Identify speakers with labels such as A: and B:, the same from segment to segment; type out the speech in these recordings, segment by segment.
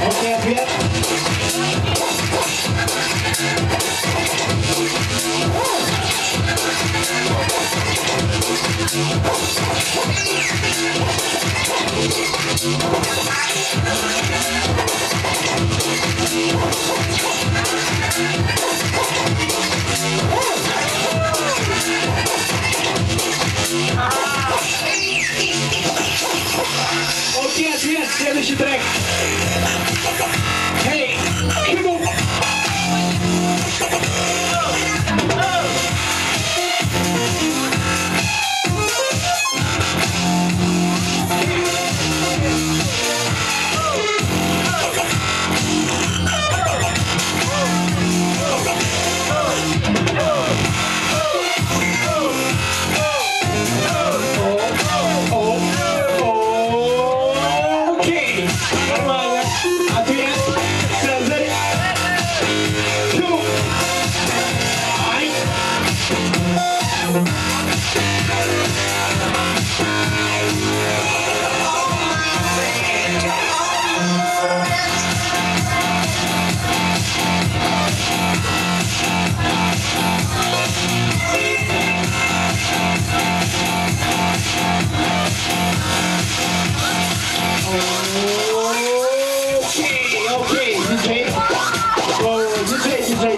A: Окей, ответ. Окей, ответ. Следующий трек. Hey, come on.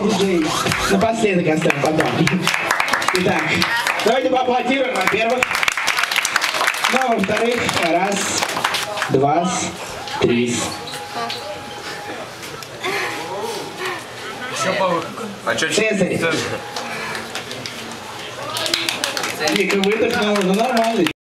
A: Диджей. Напоследок оставим потом. Итак, давайте поаплодируем, во-первых. Ну, а во-вторых, раз, два, три. Цезарь. Лика выдохнула, ну нормально.